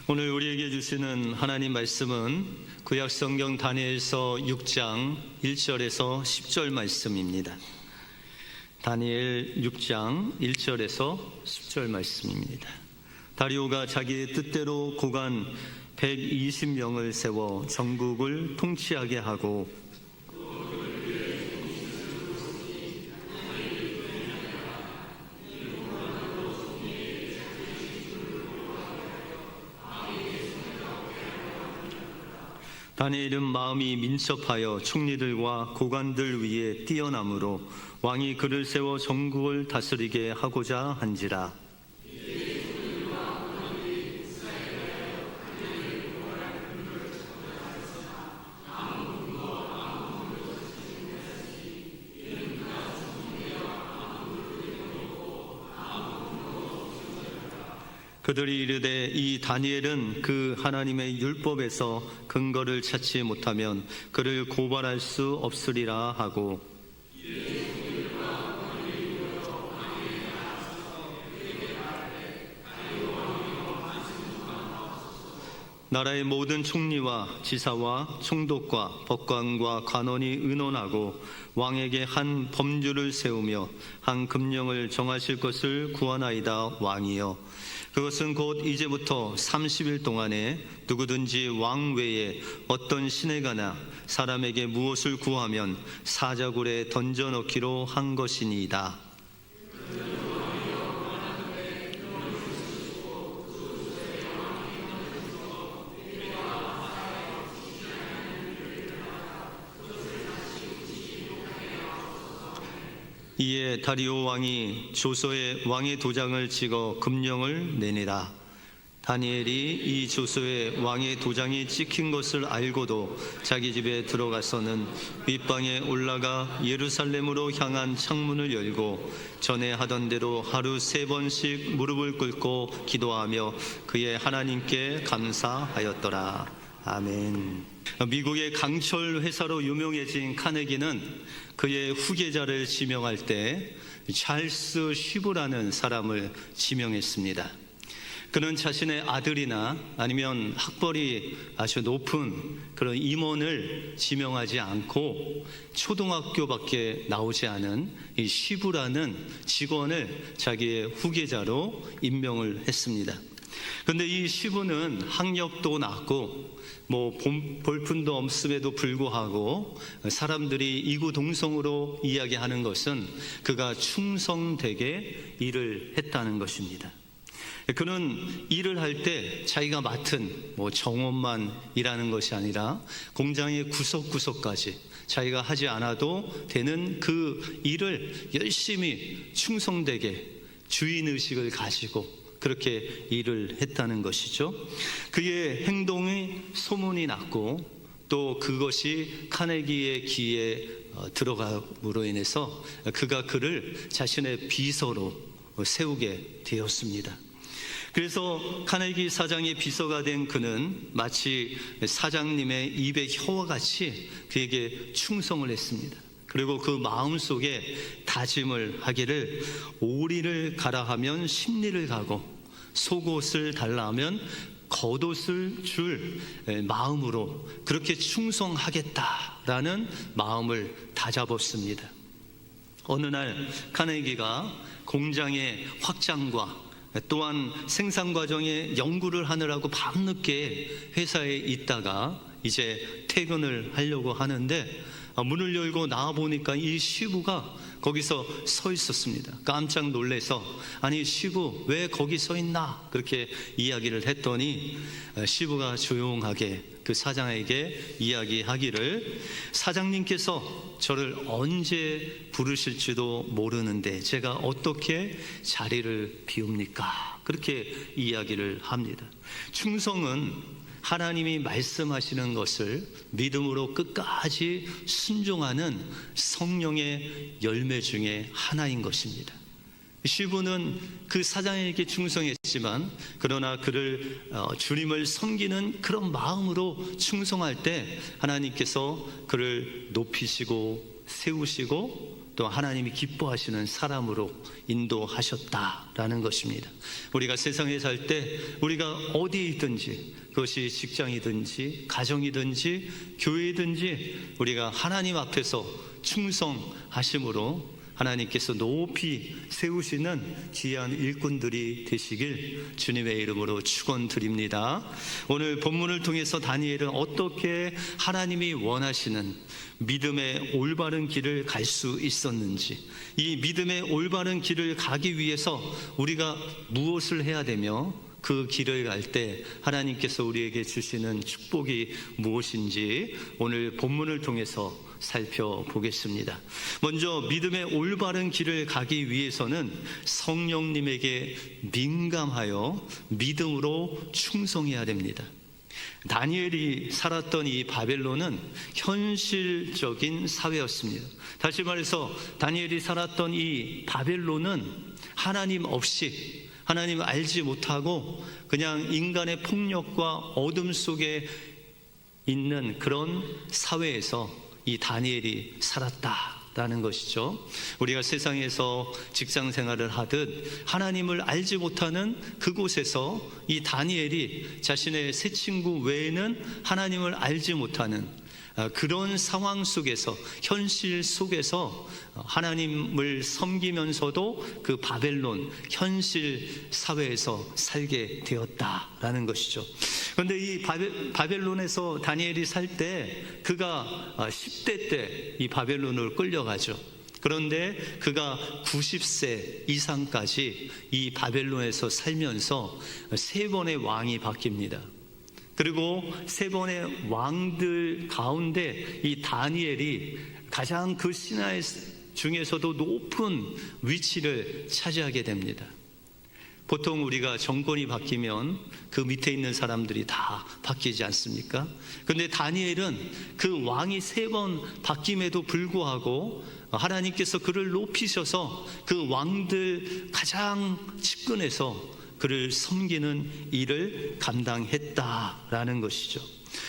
오늘 우리에게 주시는 하나님 말씀은 구약성경 다니엘서 6장 1절에서 10절 말씀입니다. 다니엘 6장 1절에서 10절 말씀입니다. 다리오가 자기의 뜻대로 고관 120명을 세워 전국을 통치하게 하고 다니엘은 마음이 민첩하여 총리들과 고관들 위에 뛰어남으로 왕이 그를 세워 전국을 다스리게 하고자 한지라. 그들이 이르되 이 다니엘은 그 하나님의 율법에서 근거를 찾지 못하면 그를 고발할 수 없으리라 하고, 나라의 모든 총리와 지사와 총독과 법관과 관원이 의논하고 왕에게 한 법률을 세우며 한 금령을 정하실 것을 구하나이다. 왕이여, 그것은 곧 이제부터 30일 동안에 누구든지 왕 외에 어떤 시내가나 사람에게 무엇을 구하면 사자굴에 던져넣기로 한 것이니이다. 이에 다리오 왕이 조서에 왕의 도장을 찍어 금령을 내니라. 다니엘이 이 조서에 왕의 도장이 찍힌 것을 알고도 자기 집에 들어가서는 윗방에 올라가 예루살렘으로 향한 창문을 열고 전에 하던 대로 하루 3번씩 무릎을 꿇고 기도하며 그의 하나님께 감사하였더라. 아멘. 미국의 강철 회사로 유명해진 카네기는 그의 후계자를 지명할 때 찰스 쉬브라는 사람을 지명했습니다. 그는 자신의 아들이나 아니면 학벌이 아주 높은 그런 임원을 지명하지 않고 초등학교밖에 나오지 않은 이 쉬브라는 직원을 자기의 후계자로 임명을 했습니다. 그런데 이 쉬브는 학력도 낮고 볼품도 없음에도 불구하고 사람들이 이구동성으로 이야기하는 것은 그가 충성되게 일을 했다는 것입니다. 그는 일을 할 때 자기가 맡은 정원만 일하는 것이 아니라 공장의 구석구석까지 자기가 하지 않아도 되는 그 일을 열심히 충성되게 주인의식을 가지고 그렇게 일을 했다는 것이죠. 그의 행동이 소문이 났고 또 그것이 카네기의 귀에 들어감으로 인해서 그가 그를 자신의 비서로 세우게 되었습니다. 그래서 카네기 사장의 비서가 된 그는 마치 사장님의 입의 혀와 같이 그에게 충성을 했습니다. 그리고 그 마음속에 다짐을 하기를 오리를 가라 하면 십리를 가고 속옷을 달라 하면 겉옷을 줄 마음으로 그렇게 충성하겠다라는 마음을 다잡았습니다. 어느 날 카네기가 공장의 확장과 또한 생산 과정의 연구를 하느라고 밤늦게 회사에 있다가 이제 퇴근을 하려고 하는데 문을 열고 나와보니까 이 쉬브가 거기서 서 있었습니다. 깜짝 놀라서 아니 쉬브 왜 거기 서 있나 그렇게 이야기를 했더니 쉬브가 조용하게 그 사장에게 이야기하기를 사장님께서 저를 언제 부르실지도 모르는데 제가 어떻게 자리를 비웁니까? 그렇게 이야기를 합니다. 충성은 하나님이 말씀하시는 것을 믿음으로 끝까지 순종하는 성령의 열매 중에 하나인 것입니다. 쉬브는 그 사장에게 충성했지만 그러나 그를 주님을 섬기는 그런 마음으로 충성할 때 하나님께서 그를 높이시고 세우시고 또 하나님이 기뻐하시는 사람으로 인도하셨다라는 것입니다. 우리가 세상에 살 때 우리가 어디에 있든지, 그것이 직장이든지 가정이든지 교회든지 우리가 하나님 앞에서 충성하심으로 하나님께서 높이 세우시는 귀한 일꾼들이 되시길 주님의 이름으로 축원드립니다. 오늘 본문을 통해서 다니엘은 어떻게 하나님이 원하시는 믿음의 올바른 길을 갈 수 있었는지, 이 믿음의 올바른 길을 가기 위해서 우리가 무엇을 해야 되며 그 길을 갈 때 하나님께서 우리에게 주시는 축복이 무엇인지 오늘 본문을 통해서 살펴보겠습니다. 먼저 믿음의 올바른 길을 가기 위해서는 성령님에게 민감하여 믿음으로 충성해야 됩니다. 다니엘이 살았던 이 바벨론은 현실적인 사회였습니다. 다시 말해서 다니엘이 살았던 이 바벨론은 하나님 없이, 하나님을 알지 못하고 그냥 인간의 폭력과 어둠 속에 있는 그런 사회에서 이 다니엘이 살았다라는 것이죠. 우리가 세상에서 직장 생활을 하듯 하나님을 알지 못하는 그곳에서 이 다니엘이 자신의 새 친구 외에는 하나님을 알지 못하는 그런 상황 속에서, 현실 속에서 하나님을 섬기면서도 그 바벨론 현실 사회에서 살게 되었다라는 것이죠. 그런데 이 바벨론에서 다니엘이 살 때 그가 10대 때 이 바벨론을 끌려가죠. 그런데 그가 90세 이상까지 이 바벨론에서 살면서 3번의 왕이 바뀝니다. 그리고 3번의 왕들 가운데 이 다니엘이 가장 그 신하 중에서도 높은 위치를 차지하게 됩니다. 보통 우리가 정권이 바뀌면 그 밑에 있는 사람들이 다 바뀌지 않습니까? 그런데 다니엘은 그 왕이 3번 바뀜에도 불구하고 하나님께서 그를 높이셔서 그 왕들 가장 측근에서 그를 섬기는 일을 감당했다라는 것이죠.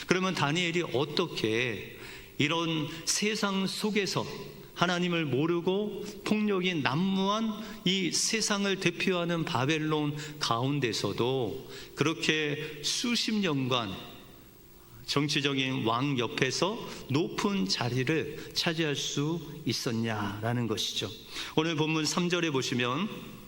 그러면 다니엘이 어떻게 이런 세상 속에서 하나님을 모르고 폭력이 난무한 이 세상을 대표하는 바벨론 가운데서도 그렇게 수십 년간 정치적인 왕 옆에서 높은 자리를 차지할 수 있었냐라는 것이죠. 오늘 본문 3절에 보시면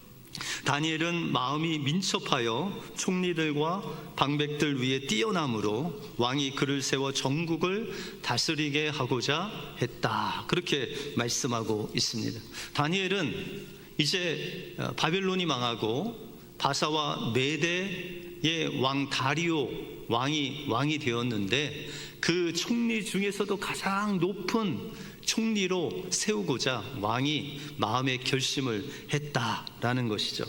다니엘은 마음이 민첩하여 총리들과 방백들 위에 뛰어남으로 왕이 그를 세워 전국을 다스리게 하고자 했다, 그렇게 말씀하고 있습니다. 다니엘은 이제 바벨론이 망하고 바사와 메대의 왕 다리오 왕이 되었는데 그 총리 중에서도 가장 높은 총리로 세우고자 왕이 마음의 결심을 했다라는 것이죠.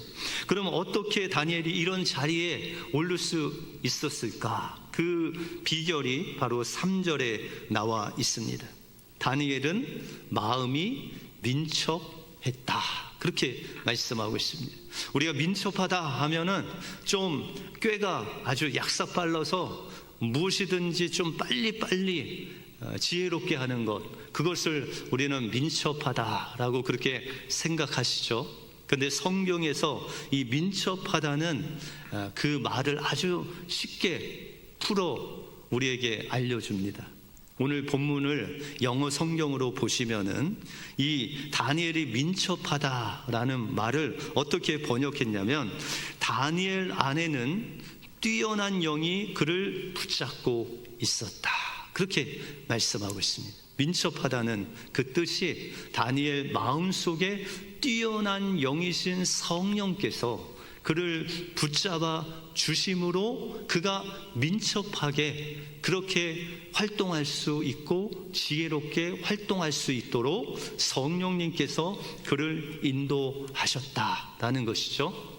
그럼 어떻게 다니엘이 이런 자리에 오를 수 있었을까? 그 비결이 바로 3절에 나와 있습니다. 다니엘은 마음이 민첩했다, 그렇게 말씀하고 있습니다. 우리가 민첩하다 하면은 좀 꾀가 아주 약삭빨라서 무엇이든지 좀 빨리빨리 지혜롭게 하는 것, 그것을 우리는 민첩하다라고 그렇게 생각하시죠. 그런데 성경에서 이 민첩하다는 그 말을 아주 쉽게 풀어 우리에게 알려줍니다. 오늘 본문을 영어 성경으로 보시면은 이 다니엘이 민첩하다라는 말을 어떻게 번역했냐면, 다니엘 안에는 뛰어난 영이 그를 붙잡고 있었다, 그렇게 말씀하고 있습니다. 민첩하다는 그 뜻이 다니엘 마음속에 뛰어난 영이신 성령께서 그를 붙잡아 주심으로 그가 민첩하게 그렇게 활동할 수 있고 지혜롭게 활동할 수 있도록 성령님께서 그를 인도하셨다라는 것이죠.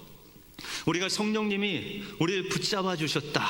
우리가 성령님이 우리를 붙잡아 주셨다,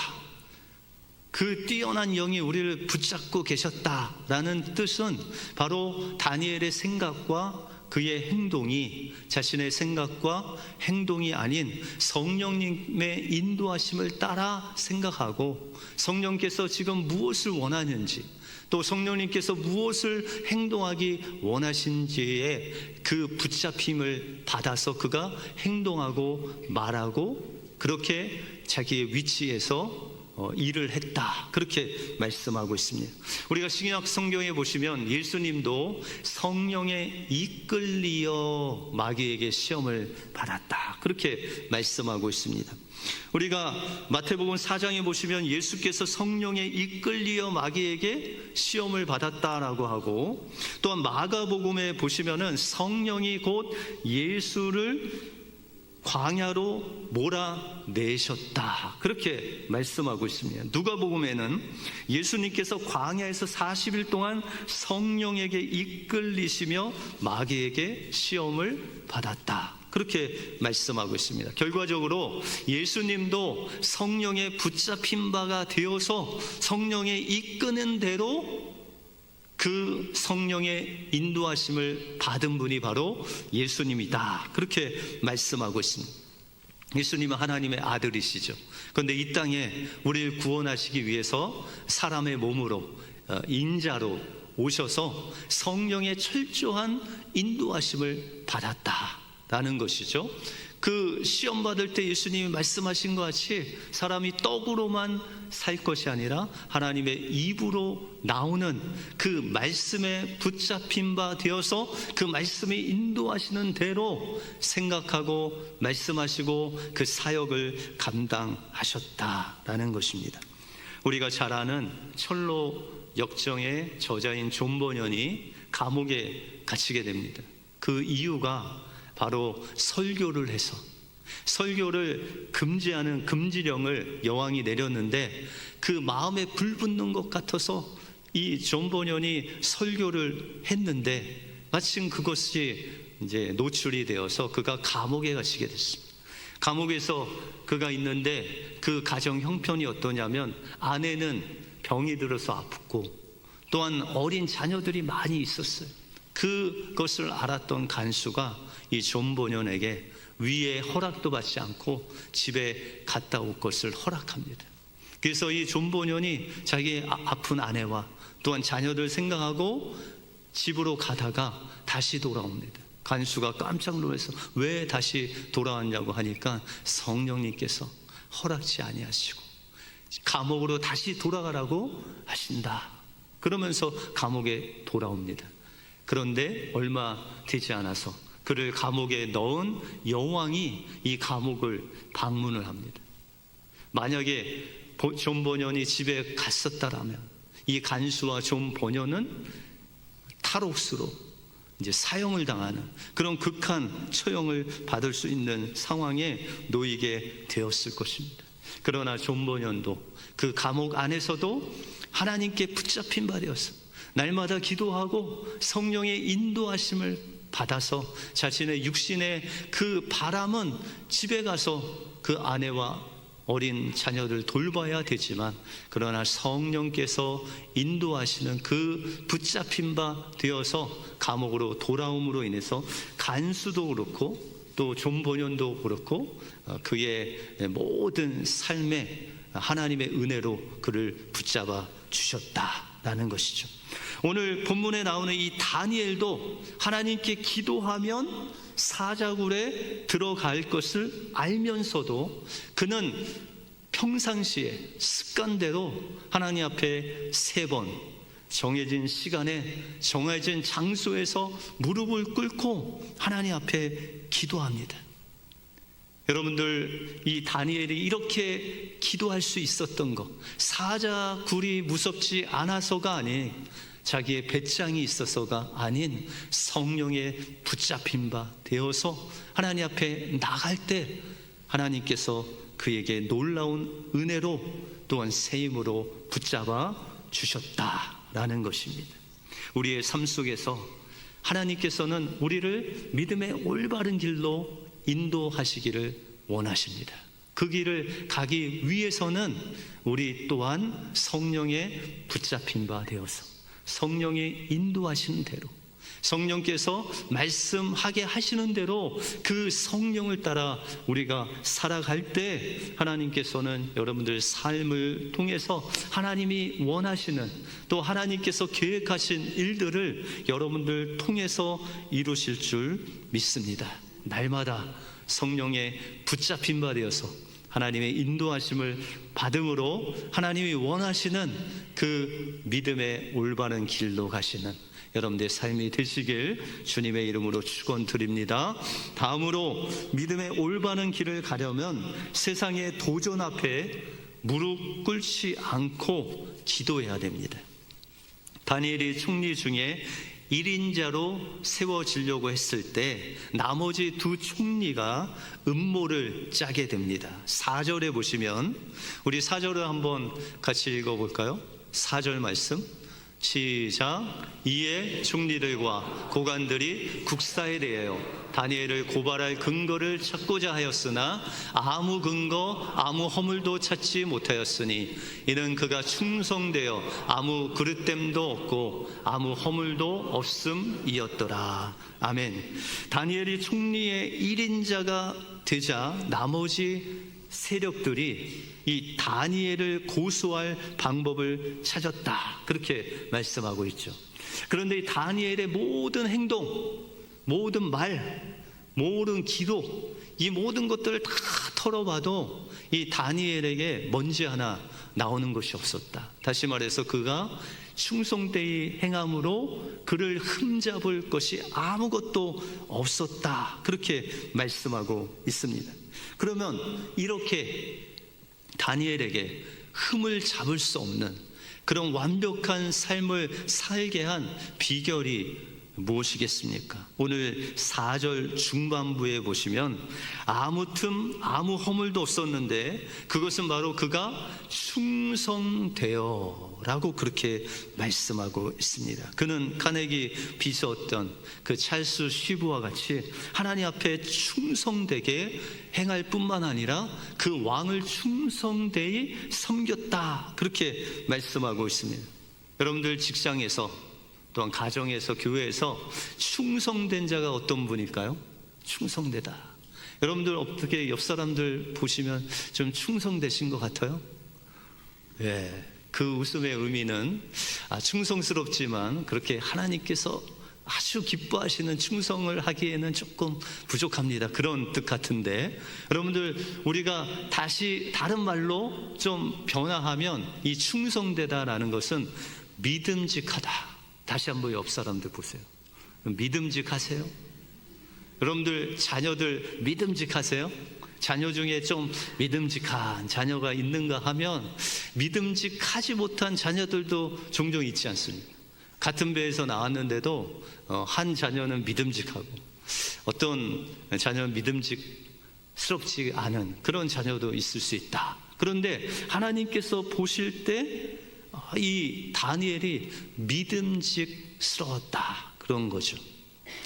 그 뛰어난 영이 우리를 붙잡고 계셨다라는 뜻은 바로 다니엘의 생각과 그의 행동이 자신의 생각과 행동이 아닌 성령님의 인도하심을 따라 생각하고 성령께서 지금 무엇을 원하는지 또 성령님께서 무엇을 행동하기 원하신지에 그 붙잡힘을 받아서 그가 행동하고 말하고 그렇게 자기의 위치에서 일을 했다, 그렇게 말씀하고 있습니다. 우리가 신약 성경에 보시면 예수님도 성령에 이끌리어 마귀에게 시험을 받았다, 그렇게 말씀하고 있습니다. 우리가 마태복음 4장에 보시면 예수께서 성령에 이끌리어 마귀에게 시험을 받았다라고 하고, 또한 마가복음에 보시면은 성령이 곧 예수를 광야로 몰아내셨다, 그렇게 말씀하고 있습니다. 누가복음에는 예수님께서 광야에서 40일 동안 성령에게 이끌리시며 마귀에게 시험을 받았다, 그렇게 말씀하고 있습니다. 결과적으로 예수님도 성령에 붙잡힌 바가 되어서 성령에 이끄는 대로 그 성령의 인도하심을 받은 분이 바로 예수님이다, 그렇게 말씀하고 있습니다. 예수님은 하나님의 아들이시죠. 그런데 이 땅에 우리를 구원하시기 위해서 사람의 몸으로 인자로 오셔서 성령의 철저한 인도하심을 받았다라는 것이죠. 그 시험 받을 때 예수님이 말씀하신 것 같이 사람이 떡으로만 살 것이 아니라 하나님의 입으로 나오는 그 말씀에 붙잡힌 바 되어서 그 말씀이 인도하시는 대로 생각하고 말씀하시고 그 사역을 감당하셨다라는 것입니다. 우리가 잘 아는 철로 역정의 저자인 존 버년이 감옥에 갇히게 됩니다. 그 이유가 바로 설교를 해서, 설교를 금지하는 금지령을 여왕이 내렸는데 그 마음에 불붙는 것 같아서 이 존 버년이 설교를 했는데 마침 그것이 이제 노출이 되어서 그가 감옥에 갇히게 됐습니다. 감옥에서 그가 있는데 그 가정 형편이 어떠냐면 아내는 병이 들어서 아프고 또한 어린 자녀들이 많이 있었어요. 그것을 알았던 간수가 이 존 버년에게 위에 허락도 받지 않고 집에 갔다 올 것을 허락합니다. 그래서 이 존 버년이 자기의 아픈 아내와 또한 자녀들 생각하고 집으로 가다가 다시 돌아옵니다. 간수가 깜짝 놀라서 왜 다시 돌아왔냐고 하니까 성령님께서 허락지 아니하시고 감옥으로 다시 돌아가라고 하신다, 그러면서 감옥에 돌아옵니다. 그런데 얼마 되지 않아서 그를 감옥에 넣은 여왕이 이 감옥을 방문을 합니다. 만약에 존 버년이 집에 갔었다라면 이 간수와 존 버년은 탈옥수로 이제 사형을 당하는 그런 극한 처형을 받을 수 있는 상황에 놓이게 되었을 것입니다. 그러나 존 버년도 그 감옥 안에서도 하나님께 붙잡힌 바 되어서 날마다 기도하고 성령의 인도하심을 받아서 자신의 육신의 그 바람은 집에 가서 그 아내와 어린 자녀를 돌봐야 되지만 그러나 성령께서 인도하시는 그 붙잡힌 바 되어서 감옥으로 돌아옴으로 인해서 간수도 그렇고 또 존 버년도 그렇고 그의 모든 삶에 하나님의 은혜로 그를 붙잡아 주셨다라는 것이죠. 오늘 본문에 나오는 이 다니엘도 하나님께 기도하면 사자굴에 들어갈 것을 알면서도 그는 평상시에 습관대로 하나님 앞에 3번 정해진 시간에 정해진 장소에서 무릎을 꿇고 하나님 앞에 기도합니다. 여러분들, 이 다니엘이 이렇게 기도할 수 있었던 것, 사자굴이 무섭지 않아서가 아닌 자기의 배짱이 있어서가 아닌 성령에 붙잡힌 바 되어서 하나님 앞에 나갈 때 하나님께서 그에게 놀라운 은혜로 또한 새 힘으로 붙잡아 주셨다라는 것입니다. 우리의 삶 속에서 하나님께서는 우리를 믿음의 올바른 길로 인도하시기를 원하십니다. 그 길을 가기 위해서는 우리 또한 성령에 붙잡힌 바 되어서 성령의 인도하신 대로 성령께서 말씀하게 하시는 대로 그 성령을 따라 우리가 살아갈 때 하나님께서는 여러분들 삶을 통해서 하나님이 원하시는, 또 하나님께서 계획하신 일들을 여러분들 통해서 이루실 줄 믿습니다. 날마다 성령의 붙잡힌 바 되어서 하나님의 인도하심을 받음으로 하나님이 원하시는 그 믿음의 올바른 길로 가시는 여러분들의 삶이 되시길 주님의 이름으로 축원드립니다. 다음으로 믿음의 올바른 길을 가려면 세상의 도전 앞에 무릎 꿇지 않고 기도해야 됩니다. 다니엘이 총리 중에 1인자로 세워지려고 했을 때 나머지 두 총리가 음모를 짜게 됩니다. 4절에 보시면, 우리 4절을 한번 같이 읽어볼까요? 4절 말씀 시작. 이에 총리들과 고관들이 국사에 대하여 다니엘을 고발할 근거를 찾고자 하였으나 아무 근거 아무 허물도 찾지 못하였으니 이는 그가 충성되어 아무 그릇됨도 없고 아무 허물도 없음이었더라. 아멘. 다니엘이 총리의 1인자가 되자 나머지 세력들이 이 다니엘을 고소할 방법을 찾았다, 그렇게 말씀하고 있죠. 그런데 이 다니엘의 모든 행동, 모든 말, 모든 기도, 이 모든 것들을 다 털어봐도 이 다니엘에게 먼지 하나 나오는 것이 없었다. 다시 말해서 그가 충성되이 행함으로 그를 흠잡을 것이 아무것도 없었다, 그렇게 말씀하고 있습니다. 그러면 이렇게 다니엘에게 흠을 잡을 수 없는 그런 완벽한 삶을 살게 한 비결이 무엇이겠습니까? 오늘 4절 중반부에 보시면 아무 틈 아무 허물도 없었는데 그것은 바로 그가 충성되어 라고 그렇게 말씀하고 있습니다. 그는 카네기 비서였던 그 찰스 쉬브와 같이 하나님 앞에 충성되게 행할 뿐만 아니라 그 왕을 충성되이 섬겼다, 그렇게 말씀하고 있습니다. 여러분들 직장에서 또한 가정에서 교회에서 충성된 자가 어떤 분일까요? 충성되다. 여러분들 어떻게 옆 사람들 보시면 좀 충성되신 것 같아요? 네, 그 웃음의 의미는 충성스럽지만 그렇게 하나님께서 아주 기뻐하시는 충성을 하기에는 조금 부족합니다, 그런 뜻 같은데, 여러분들 우리가 다시 다른 말로 좀 변화하면 이 충성되다라는 것은 믿음직하다. 다시 한번 옆 사람들 보세요. 믿음직하세요? 여러분들 자녀들 믿음직하세요? 자녀 중에 좀 믿음직한 자녀가 있는가 하면 믿음직하지 못한 자녀들도 종종 있지 않습니까? 같은 배에서 나왔는데도 한 자녀는 믿음직하고 어떤 자녀는 믿음직스럽지 않은 그런 자녀도 있을 수 있다. 그런데 하나님께서 보실 때 이 다니엘이 믿음직스러웠다, 그런 거죠.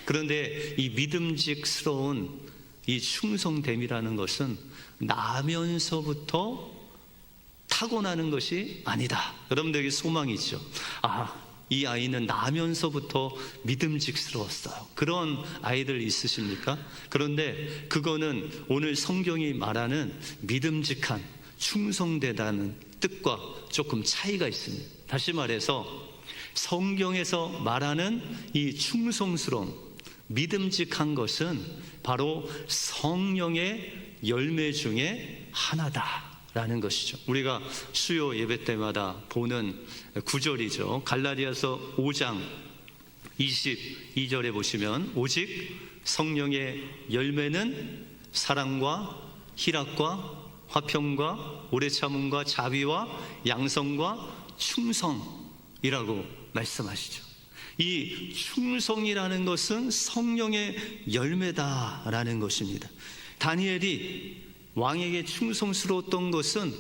그런데 이 믿음직스러운 이 충성됨이라는 것은 나면서부터 타고나는 것이 아니다. 여러분들에게 소망이 있죠. 이 아이는 나면서부터 믿음직스러웠어요. 그런 아이들 있으십니까? 그런데 그거는 오늘 성경이 말하는 믿음직한, 충성되다는 뜻과 조금 차이가 있습니다. 다시 말해서 성경에서 말하는 이 충성스러운, 믿음직한 것은 바로 성령의 열매 중에 하나다라는 것이죠. 우리가 수요 예배 때마다 보는 구절이죠. 갈라디아서 5장 22절에 보시면 오직 성령의 열매는 사랑과 희락과 화평과 오래 참음과 자비와 양성과 충성이라고 말씀하시죠. 이 충성이라는 것은 성령의 열매다라는 것입니다. 다니엘이 왕에게 충성스러웠던 것은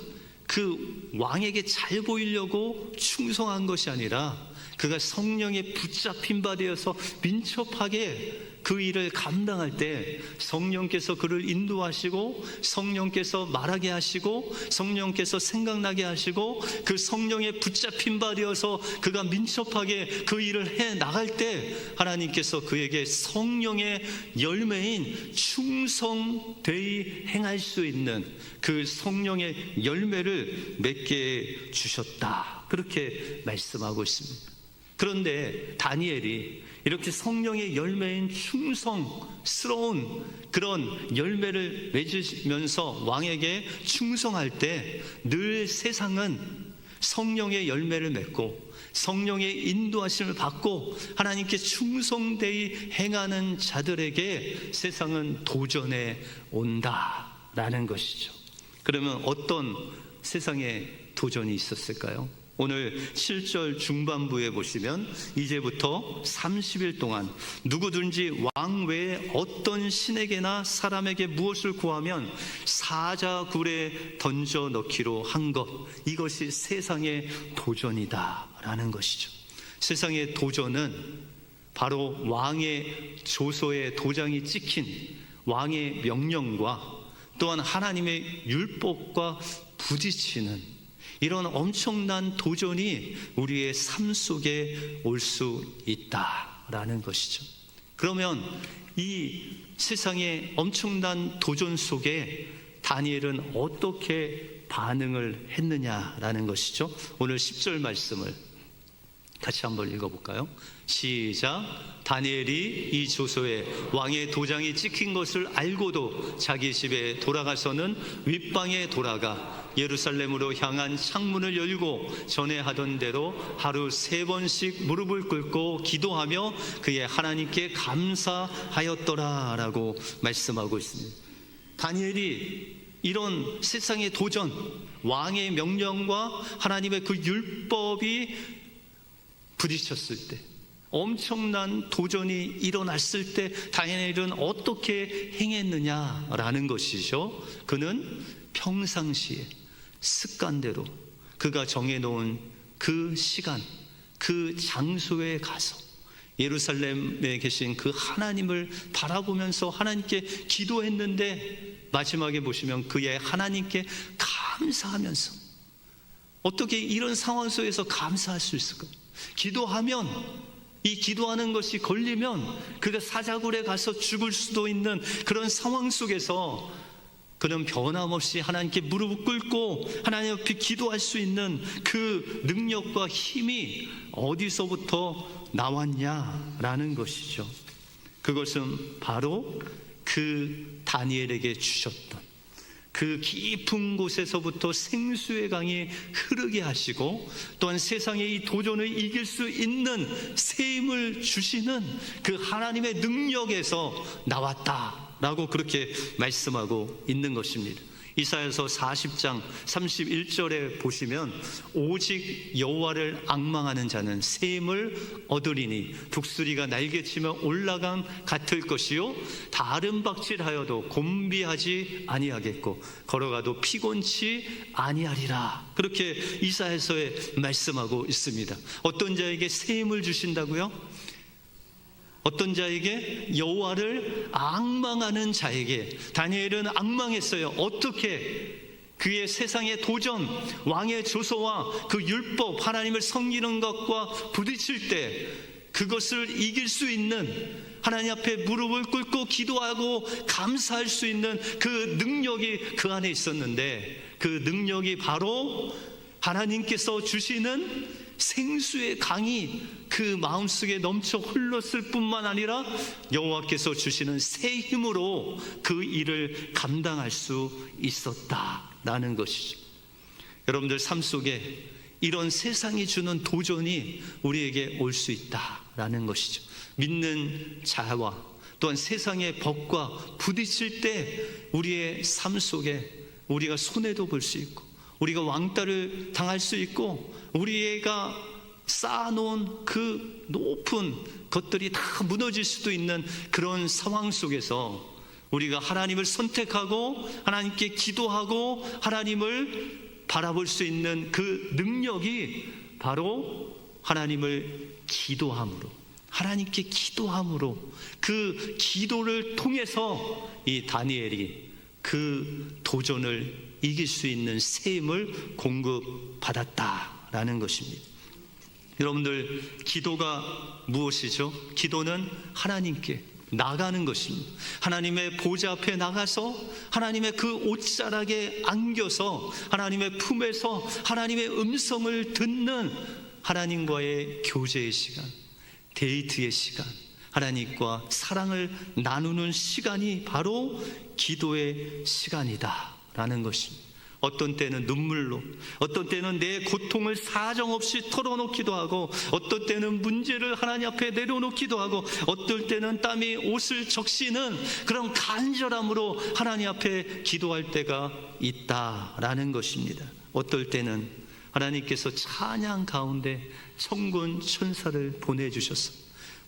그 왕에게 잘 보이려고 충성한 것이 아니라 그가 성령에 붙잡힌 바 되어서 민첩하게 그 일을 감당할 때 성령께서 그를 인도하시고 성령께서 말하게 하시고 성령께서 생각나게 하시고 그 성령에 붙잡힌 바 되어서 그가 민첩하게 그 일을 해 나갈 때 하나님께서 그에게 성령의 열매인 충성되이 행할 수 있는 그 성령의 열매를 맺게 주셨다, 그렇게 말씀하고 있습니다. 그런데 다니엘이 이렇게 성령의 열매인 충성스러운 그런 열매를 맺으면서 왕에게 충성할 때 늘 세상은 성령의 열매를 맺고 성령의 인도하심을 받고 하나님께 충성되이 행하는 자들에게 세상은 도전해 온다라는 것이죠. 그러면 어떤 세상에 도전이 있었을까요? 오늘 7절 중반부에 보시면 이제부터 30일 동안 누구든지 왕 외에 어떤 신에게나 사람에게 무엇을 구하면 사자굴에 던져 넣기로 한 것, 이것이 세상의 도전이다 라는 것이죠. 세상의 도전은 바로 왕의 조서에 도장이 찍힌 왕의 명령과 또한 하나님의 율법과 부딪히는 이런 엄청난 도전이 우리의 삶 속에 올 수 있다라는 것이죠. 그러면 이 세상의 엄청난 도전 속에 다니엘은 어떻게 반응을 했느냐라는 것이죠. 오늘 10절 말씀을 같이 한번 읽어볼까요? 시작. 다니엘이 이 조서에 왕의 도장이 찍힌 것을 알고도 자기 집에 돌아가서는 윗방에 돌아가 예루살렘으로 향한 창문을 열고 전에 하던 대로 하루 3번씩 무릎을 꿇고 기도하며 그의 하나님께 감사하였더라 라고 말씀하고 있습니다. 다니엘이 이런 세상의 도전, 왕의 명령과 하나님의 그 율법이 부딪혔을 때, 엄청난 도전이 일어났을 때 다니엘은 어떻게 행했느냐라는 것이죠. 그는 평상시에 습관대로 그가 정해놓은 그 시간, 그 장소에 가서 예루살렘에 계신 그 하나님을 바라보면서 하나님께 기도했는데, 마지막에 보시면 그의 하나님께 감사하면서, 어떻게 이런 상황 속에서 감사할 수 있을까? 기도하면, 이 기도하는 것이 걸리면 그가 사자굴에 가서 죽을 수도 있는 그런 상황 속에서 그는 변함없이 하나님께 무릎을 꿇고 하나님 앞에 기도할 수 있는 그 능력과 힘이 어디서부터 나왔냐라는 것이죠. 그것은 바로 그 다니엘에게 주셨던 그 깊은 곳에서부터 생수의 강이 흐르게 하시고, 또한 세상의 이 도전을 이길 수 있는 새 힘을 주시는 그 하나님의 능력에서 나왔다라고 그렇게 말씀하고 있는 것입니다. 이사야서 40장 31절에 보시면 오직 여호와를 앙망하는 자는 새 힘을 얻으리니 독수리가 날개치며 올라감 같을 것이요 다른 박질하여도 곤비하지 아니하겠고 걸어가도 피곤치 아니하리라. 그렇게 이사야서에 말씀하고 있습니다. 어떤 자에게 새 힘을 주신다고요? 어떤 자에게? 여호와를 앙망하는 자에게. 다니엘은 앙망했어요. 어떻게? 그의 세상의 도전, 왕의 조서와 그 율법, 하나님을 섬기는 것과 부딪힐 때 그것을 이길 수 있는, 하나님 앞에 무릎을 꿇고 기도하고 감사할 수 있는 그 능력이 그 안에 있었는데, 그 능력이 바로 하나님께서 주시는 생수의 강이 그 마음속에 넘쳐 흘렀을 뿐만 아니라 여호와께서 주시는 새 힘으로 그 일을 감당할 수 있었다라는 것이죠. 여러분들 삶 속에 이런 세상이 주는 도전이 우리에게 올 수 있다라는 것이죠. 믿는 자와 또한 세상의 법과 부딪힐 때 우리의 삶 속에 우리가 손해도 볼 수 있고, 우리가 왕따를 당할 수 있고, 우리가 쌓아놓은 그 높은 것들이 다 무너질 수도 있는 그런 상황 속에서 우리가 하나님을 선택하고 하나님께 기도하고 하나님을 바라볼 수 있는 그 능력이 바로 하나님을 기도함으로, 하나님께 기도함으로 그 기도를 통해서 이 다니엘이 그 도전을 이길 수 있는 새 힘을 공급받았다라는 것입니다. 여러분들, 기도가 무엇이죠? 기도는 하나님께 나가는 것입니다. 하나님의 보좌 앞에 나가서 하나님의 그 옷자락에 안겨서 하나님의 품에서 하나님의 음성을 듣는 하나님과의 교제의 시간, 데이트의 시간, 하나님과 사랑을 나누는 시간이 바로 기도의 시간이다라는 것입니다. 어떤 때는 눈물로, 어떤 때는 내 고통을 사정없이 털어놓기도 하고, 어떤 때는 문제를 하나님 앞에 내려놓기도 하고, 어떨 때는 땀이 옷을 적시는 그런 간절함으로 하나님 앞에 기도할 때가 있다라는 것입니다. 어떨 때는 하나님께서 찬양 가운데 천군 천사를 보내주셔서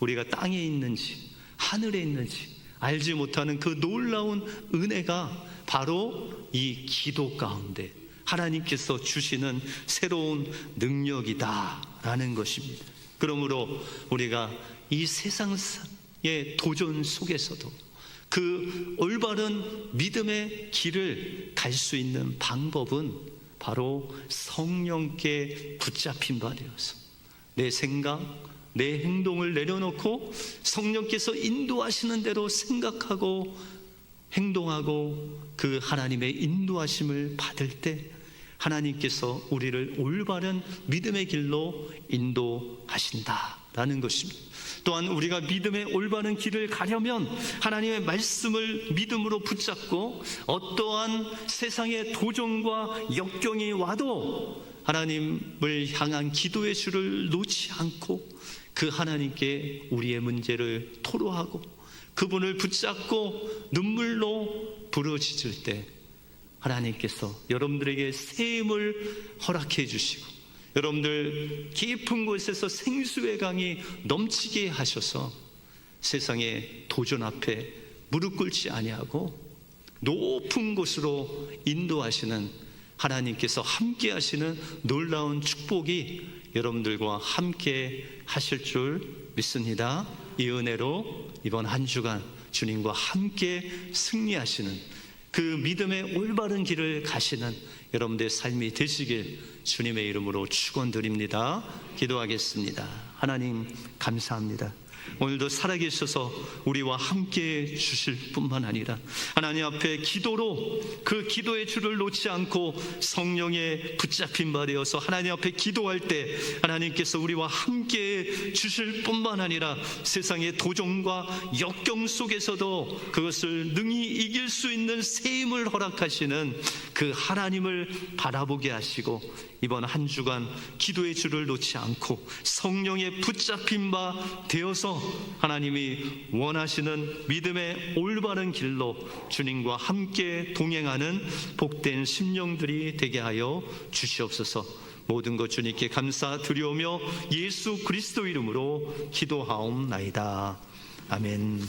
우리가 땅에 있는지 하늘에 있는지 알지 못하는 그 놀라운 은혜가 바로 이 기도 가운데 하나님께서 주시는 새로운 능력이다라는 것입니다. 그러므로 우리가 이 세상의 도전 속에서도 그 올바른 믿음의 길을 갈 수 있는 방법은 바로 성령께 붙잡힌 바 되어서 내 생각, 내 행동을 내려놓고 성령께서 인도하시는 대로 생각하고 행동하고 그 하나님의 인도하심을 받을 때 하나님께서 우리를 올바른 믿음의 길로 인도하신다라는 것입니다. 또한 우리가 믿음의 올바른 길을 가려면 하나님의 말씀을 믿음으로 붙잡고 어떠한 세상의 도전과 역경이 와도 하나님을 향한 기도의 줄을 놓지 않고 그 하나님께 우리의 문제를 토로하고 그분을 붙잡고 눈물로 부르짖을 때 하나님께서 여러분들에게 새 힘을 허락해 주시고 여러분들 깊은 곳에서 생수의 강이 넘치게 하셔서 세상의 도전 앞에 무릎 꿇지 아니하고 높은 곳으로 인도하시는 하나님께서 함께 하시는 놀라운 축복이 여러분들과 함께 하실 줄 믿습니다. 이 은혜로 이번 한 주간 주님과 함께 승리하시는 그 믿음의 올바른 길을 가시는 여러분들의 삶이 되시길 주님의 이름으로 축원드립니다. 기도하겠습니다. 하나님 감사합니다. 오늘도 살아계셔서 우리와 함께 주실 뿐만 아니라 하나님 앞에 기도로 그 기도의 줄을 놓지 않고 성령에 붙잡힌 바 되어서 하나님 앞에 기도할 때 하나님께서 우리와 함께 주실 뿐만 아니라 세상의 도전과 역경 속에서도 그것을 능히 이길 수 있는 새 힘을 허락하시는 그 하나님을 바라보게 하시고 이번 한 주간 기도의 줄을 놓지 않고 성령에 붙잡힌 바 되어서 하나님이 원하시는 믿음의 올바른 길로 주님과 함께 동행하는 복된 심령들이 되게 하여 주시옵소서. 모든 것 주님께 감사드리오며 예수 그리스도 이름으로 기도하옵나이다. 아멘.